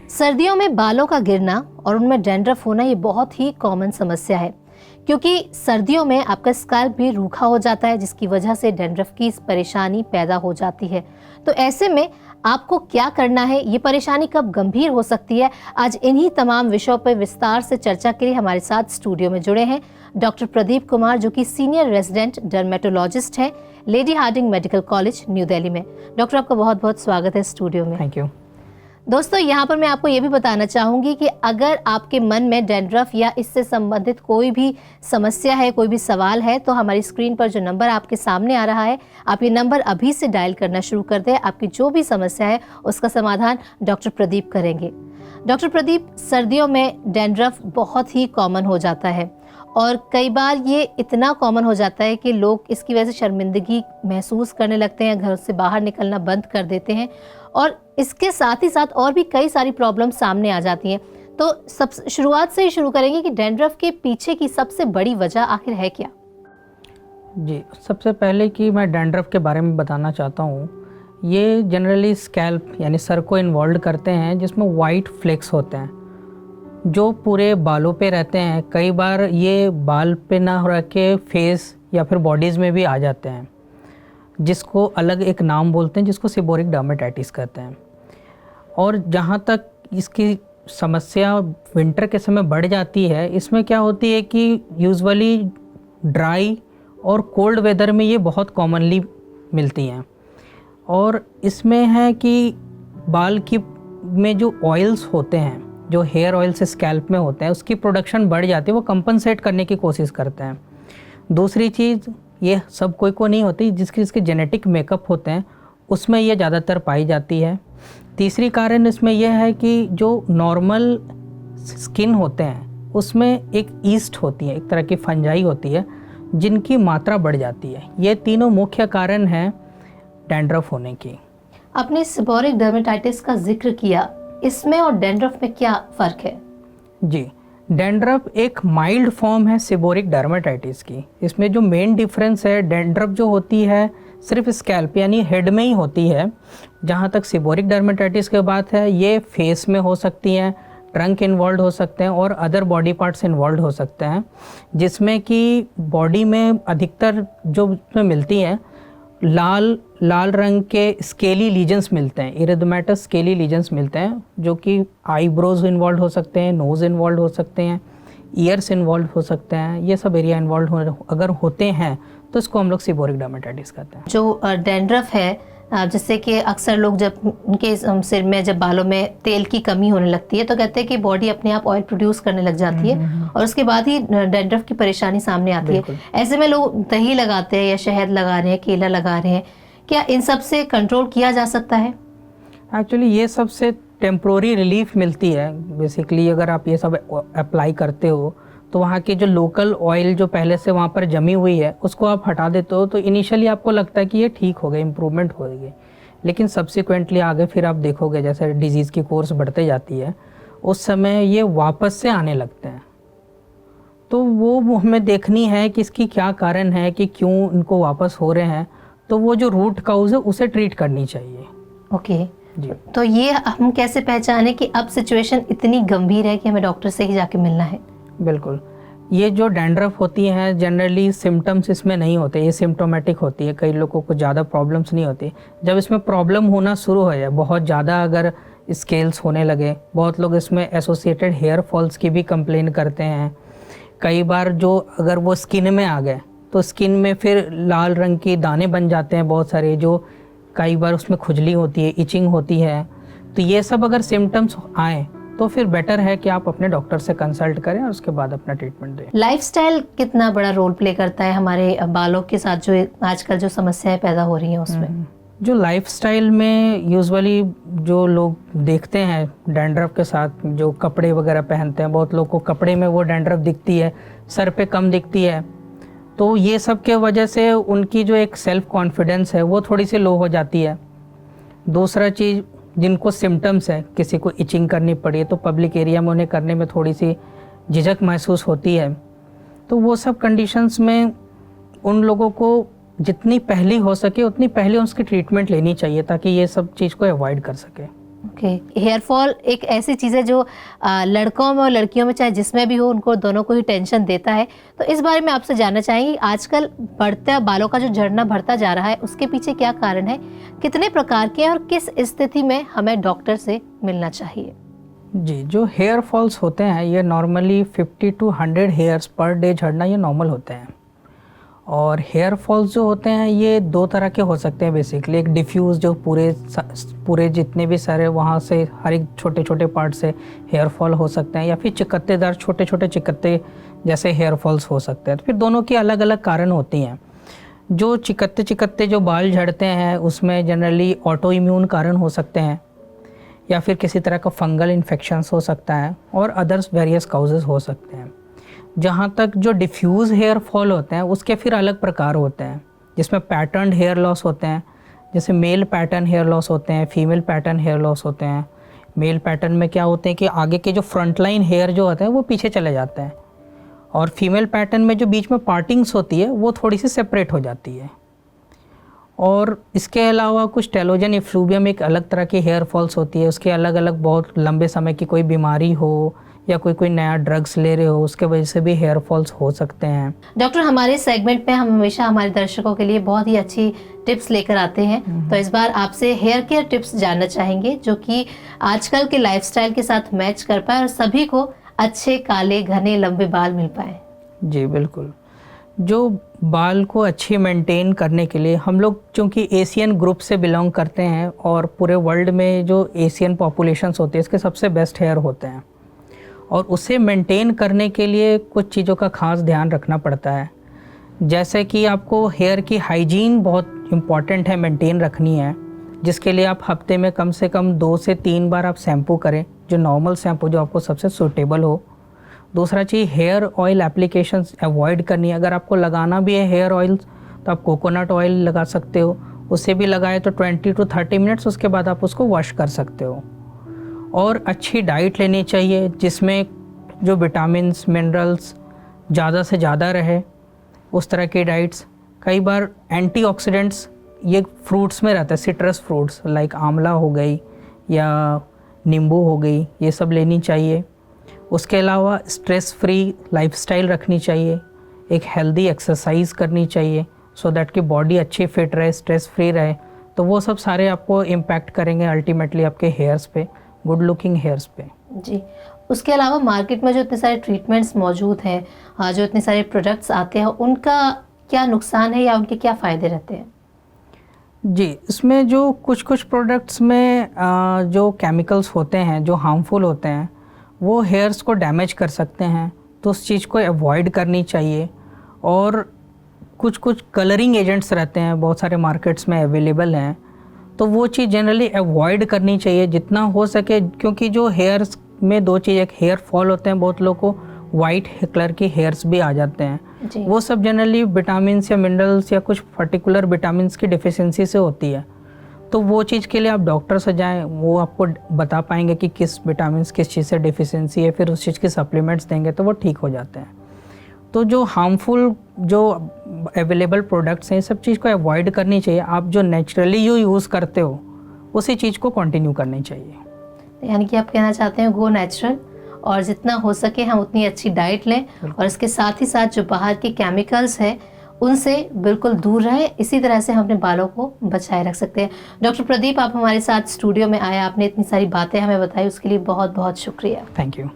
सर्दियों में बालों का गिरना और उनमें डैंड्रफ होना ये बहुत ही कॉमन समस्या है, क्योंकि सर्दियों में आपका स्कैल्प भी रूखा हो जाता है, जिसकी वजह से डैंड्रफ की परेशानी पैदा हो जाती है। तो ऐसे में आपको क्या करना है, ये परेशानी कब गंभीर हो सकती है, आज इन्हीं तमाम विषयों पर विस्तार से चर्चा के लिए हमारे साथ स्टूडियो में जुड़े हैं डॉक्टर प्रदीप कुमार, जो कि सीनियर रेजिडेंट डर्मेटोलॉजिस्ट हैं Lady Hardinge Medical College New Delhi में। डॉक्टर, आपका बहुत बहुत स्वागत है स्टूडियो में। Thank you. दोस्तों, यहाँ पर मैं आपको ये भी बताना चाहूँगी कि अगर आपके मन में डैंड्रफ या इससे संबंधित कोई भी समस्या है, कोई भी सवाल है, तो हमारी स्क्रीन पर जो नंबर आपके सामने आ रहा है, आप ये नंबर अभी से डायल करना शुरू कर दें। आपकी जो भी समस्या है उसका समाधान डॉक्टर प्रदीप करेंगे। डॉक्टर प्रदीप, सर्दियों में डैंड्रफ बहुत ही कॉमन हो जाता है और कई बार ये इतना कॉमन हो जाता है कि लोग इसकी वजह से शर्मिंदगी महसूस करने लगते हैं, घर से बाहर निकलना बंद कर देते हैं और इसके साथ ही साथ और भी कई सारी प्रॉब्लम सामने आ जाती हैं। तो सब शुरुआत से ही शुरू करेंगे कि डैंड्रफ के पीछे की सबसे बड़ी वजह आखिर है क्या? जी, सबसे पहले कि मैं डैंड्रफ के बारे में बताना चाहता हूँ। ये जनरली स्कैल्प यानी सर को इन्वॉल्व करते हैं, जिसमें वाइट फ्लेक्स होते हैं जो पूरे बालों पे रहते हैं। कई बार ये बाल पे ना रह के फेस या फिर बॉडीज़ में भी आ जाते हैं, जिसको अलग एक नाम बोलते हैं, जिसको सीबोरिक डर्मेटाइटिस कहते हैं। और जहाँ तक इसकी समस्या विंटर के समय बढ़ जाती है, इसमें क्या होती है कि यूजुअली ड्राई और कोल्ड वेदर में ये बहुत कॉमनली मिलती हैं। और इसमें है कि बाल की में जो ऑयल्स होते हैं, जो हेयर ऑयल से स्कैल्प में होते हैं, उसकी प्रोडक्शन बढ़ जाती है, वो कंपनसेट करने की कोशिश करते हैं। दूसरी चीज़, ये सब कोई को नहीं होती, जिसके जेनेटिक मेकअप होते हैं उसमें ये ज़्यादातर पाई जाती है। तीसरी कारण इसमें यह है कि जो नॉर्मल स्किन होते हैं उसमें एक ईस्ट होती है, एक तरह की फंजाई होती है, जिनकी मात्रा बढ़ जाती है। ये तीनों मुख्य कारण हैं डैंड्रफ होने की। आपने सीबोरिक डर्मेटाइटिस का जिक्र किया, इसमें और डैंड्रफ में क्या फ़र्क है? जी, डैंड्रफ एक माइल्ड फॉर्म है सीबोरिक डर्मेटाइटिस की। इसमें जो मेन डिफरेंस है, डैंड्रफ जो होती है सिर्फ स्कैल्प यानी हेड में ही होती है, जहाँ तक सीबोरिक डर्मेटाइटिस की बात है ये फेस में हो सकती हैं, ट्रंक इन्वॉल्व हो सकते हैं और अदर बॉडी पार्ट्स इन्वॉल्व हो सकते हैं, जिसमें कि बॉडी में अधिकतर जो उसमें मिलती हैं लाल रंग के स्केली लीजन्स मिलते हैं, इरिथमेटस स्केली लीजन्स मिलते हैं, जो कि आईब्रोज इन्वॉल्व हो सकते हैं, नोज़ इन्वॉल्व हो सकते हैं, ईयर्स इन्वॉल्व हो सकते हैं। ये सब एरिया इन्वॉल्व अगर होते हैं तो इसको हम लोग सीबोरिक डर्मेटाइटिस कहते हैं। जो डैंड्रफ है, जैसे कि अक्सर लोग जब उनके सिर में जब बालों में तेल की कमी होने लगती है तो कहते हैं कि बॉडी अपने आप ऑयल प्रोड्यूस करने लग जाती है और उसके बाद ही डैंड्रफ की परेशानी सामने आती है। ऐसे में लोग दही लगाते हैं या शहद लगा रहे हैं, केला लगा रहे हैं, क्या इन सब से कंट्रोल किया जा सकता है? एक्चुअली ये सबसे टेम्प्रोरी रिलीफ मिलती है। बेसिकली अगर आप ये सब अप्लाई करते हो तो वहाँ की जो लोकल ऑयल जो पहले से वहाँ पर जमी हुई है उसको आप हटा देते हो, तो इनिशियली आपको लगता है कि ये ठीक हो गई, इम्प्रूवमेंट हो गई, लेकिन सब्सिक्वेंटली आगे फिर आप देखोगे जैसे डिजीज़ की कोर्स बढ़ते जाती है उस समय ये वापस से आने लगते हैं। तो वो हमें देखनी है कि इसकी क्या कारण है, कि क्यों इनको वापस हो रहे हैं, तो वो जो रूट काउज है उसे ट्रीट करनी चाहिए। ओके जी। तो ये हम कैसे पहचाने कि अब सिचुएशन इतनी गंभीर है कि हमें डॉक्टर से ही जाके मिलना है? बिल्कुल, ये जो डैंड्रफ होती हैं जनरली सिम्टम्स इसमें नहीं होते, ये सिम्टोमेटिक होती है। कई लोगों को ज़्यादा प्रॉब्लम्स नहीं होती। जब इसमें प्रॉब्लम होना शुरू हो जाए, बहुत ज़्यादा अगर स्केल्स होने लगे, बहुत लोग इसमें एसोसिएटेड हेयर फॉल्स की भी कंप्लेन करते हैं। कई बार जो अगर वो स्किन में आ गए तो स्किन में फिर लाल रंग के दाने बन जाते हैं बहुत सारे, जो कई बार उसमें खुजली होती है, इचिंग होती है। तो ये सब अगर सिम्टम्स आए तो फिर बेटर है कि आप अपने डॉक्टर से कंसल्ट करें और उसके बाद अपना ट्रीटमेंट दें। लाइफस्टाइल कितना बड़ा रोल प्ले करता है हमारे बालों के साथ, जो आजकल जो समस्याएं पैदा हो रही हैं उसमें? जो लाइफस्टाइल में यूजुअली जो लोग देखते हैं डैंड्रफ के साथ, जो कपड़े वगैरह पहनते हैं, बहुत लोग को कपड़े में वो डैंड्रफ दिखती है, सर पे कम दिखती है, तो ये सब के वजह से उनकी जो एक सेल्फ कॉन्फिडेंस है वो थोड़ी सी लो हो जाती है। दूसरा चीज़, जिनको सिम्टम्स है, किसी को इचिंग करनी पड़ी है तो पब्लिक एरिया में उन्हें करने में थोड़ी सी झिझक महसूस होती है। तो वो सब कंडीशंस में उन लोगों को जितनी पहले हो सके उतनी पहले उसकी ट्रीटमेंट लेनी चाहिए, ताकि ये सब चीज़ को अवॉइड कर सके। ओके, हेयर फॉल एक ऐसी चीज़ है जो लड़कों में और लड़कियों में चाहे जिसमें भी हो उनको दोनों को ही टेंशन देता है। तो इस बारे में आपसे जानना चाहेंगे, आजकल बढ़ता बालों का जो झड़ना बढ़ता जा रहा है उसके पीछे क्या कारण है, कितने प्रकार के हैं और किस स्थिति में हमें डॉक्टर से मिलना चाहिए? जी, जो हेयर फॉल्स होते हैं ये normally 50 to 100 hairs per day झड़ना ये नॉर्मल होते हैं। और हेयर फॉल्स जो होते हैं ये दो तरह के हो सकते हैं बेसिकली। एक डिफ्यूज़ जो पूरे जितने भी सारे वहाँ से हर एक छोटे छोटे पार्ट से हेयर फॉल हो सकते हैं, या फिर चिकत्तेदार छोटे छोटे चिकत्ते जैसे हेयर फॉल्स हो सकते हैं। तो फिर दोनों की अलग अलग कारण होती हैं। जो चिकत्ते जो बाल झड़ते हैं उसमें जनरली ऑटो इम्यून कारण हो सकते हैं, या फिर किसी तरह का फंगल इन्फेक्शंस हो सकता है, और अदर्स वेरियस काउजेस हो सकते हैं। जहाँ तक जो डिफ्यूज़ हेयर फॉल होते हैं उसके फिर अलग प्रकार होते हैं, जिसमें पैटर्न हेयर लॉस होते हैं। जैसे मेल पैटर्न हेयर लॉस होते हैं, फीमेल पैटर्न हेयर लॉस होते हैं। मेल पैटर्न में क्या होते हैं कि आगे के जो फ्रंट लाइन हेयर जो होते हैं वो पीछे चले जाते हैं, और फीमेल पैटर्न में जो बीच में पार्टिंग्स होती है वो थोड़ी सी सेपरेट हो जाती है। और इसके अलावा कुछ टेलोजन इफ्लूवियम एक अलग तरह की हेयर फॉल्स होती है। उसके अलग अलग बहुत लंबे समय की कोई बीमारी हो या कोई नया ड्रग्स ले रहे हो उसके वजह से भी हेयर फॉल्स हो सकते हैं। डॉक्टर, हमारे सेगमेंट में हम हमेशा हमारे दर्शकों के लिए बहुत ही अच्छी टिप्स लेकर आते हैं, तो इस बार आपसे हेयर केयर टिप्स जानना चाहेंगे जो कि आजकल के लाइफस्टाइल के साथ मैच कर पाए और सभी को अच्छे काले घने लंबे बाल मिल पाए। जी बिल्कुल। जो बाल को अच्छी मेंटेन करने के लिए हम लोग चूँकि एशियन ग्रुप से बिलोंग करते हैं, और पूरे वर्ल्ड में जो एशियन पॉपुलेशंस होती है इसके सबसे बेस्ट हेयर होते हैं, और उसे मेंटेन करने के लिए कुछ चीज़ों का खास ध्यान रखना पड़ता है। जैसे कि आपको हेयर की हाइजीन बहुत इम्पॉर्टेंट है, मेंटेन रखनी है, जिसके लिए आप हफ्ते में कम से कम 2 से 3 बार आप शैम्पू करें, जो नॉर्मल शैम्पू जो आपको सबसे सूटेबल हो। दूसरा चीज़, हेयर ऑयल एप्लीकेशंस अवॉइड करनी है। अगर आपको लगाना भी है हेयर ऑयल तो आप कोकोनट ऑयल लगा सकते हो, उसे भी लगाए तो 20 टू 30 मिनट्स, उसके बाद आप उसको वॉश कर सकते हो। और अच्छी डाइट लेनी चाहिए जिसमें जो विटामिन्स मिनरल्स ज़्यादा से ज़्यादा रहे, उस तरह की डाइट्स। कई बार एंटीऑक्सीडेंट्स ये फ्रूट्स में रहता है, सिट्रस फ्रूट्स लाइक आंवला हो गई या नींबू हो गई, ये सब लेनी चाहिए। उसके अलावा स्ट्रेस फ्री लाइफस्टाइल रखनी चाहिए, एक हेल्दी एक्सरसाइज करनी चाहिए सो दैट कि बॉडी अच्छी फिट रहे, स्ट्रेस फ्री रहे। तो वो सब सारे आपको इम्पैक्ट करेंगे अल्टीमेटली आपके हेयर्स पे, गुड लुकिंग हेयर्स पे। जी, उसके अलावा मार्केट में जो इतने सारे ट्रीटमेंट्स मौजूद हैं, जो इतने सारे प्रोडक्ट्स आते हैं, उनका क्या नुकसान है या उनके क्या फ़ायदे रहते हैं? जी, इसमें जो कुछ प्रोडक्ट्स में जो केमिकल्स होते हैं जो हार्मफुल होते हैं वो हेयर्स को डैमेज कर सकते हैं, तो उस चीज़ को अवॉइड करनी चाहिए। और कुछ कलरिंग एजेंट्स रहते हैं, बहुत सारे मार्केट्स में अवेलेबल हैं, तो वो चीज़ जनरली अवॉइड करनी चाहिए जितना हो सके। क्योंकि जो हेयर्स में दो चीज़, एक हेयर फॉल होते हैं, बहुत लोगों को वाइट कलर के हेयर्स भी आ जाते हैं, वो सब जनरली विटामिन्स या मिनरल्स या कुछ पर्टिकुलर विटामिन्स की डिफिशियंसी से होती है। तो वो चीज़ के लिए आप डॉक्टर से जाएं, वो आपको बता पाएंगे कि किस विटामिन्स किस चीज़ से डिफिशियंसी है, फिर उस चीज़ के सप्लीमेंट्स देंगे तो वो ठीक हो जाते हैं। तो जो हार्मफुल जो अवेलेबल प्रोडक्ट्स हैं, सब चीज़ को अवॉइड करनी चाहिए। आप जो नेचुरली यूज़ करते हो उसी चीज़ को कंटिन्यू करनी चाहिए। यानी कि आप कहना चाहते हैं गो नेचुरल, और जितना हो सके हम उतनी अच्छी डाइट लें, और इसके साथ ही साथ जो बाहर के केमिकल्स हैं उनसे बिल्कुल दूर रहें। इसी तरह से हम अपने बालों को बचाए रख सकते हैं। डॉक्टर प्रदीप, आप हमारे साथ स्टूडियो में आए, आपने इतनी सारी बातें हमें बताई, उसके लिए बहुत बहुत शुक्रिया। Thank you.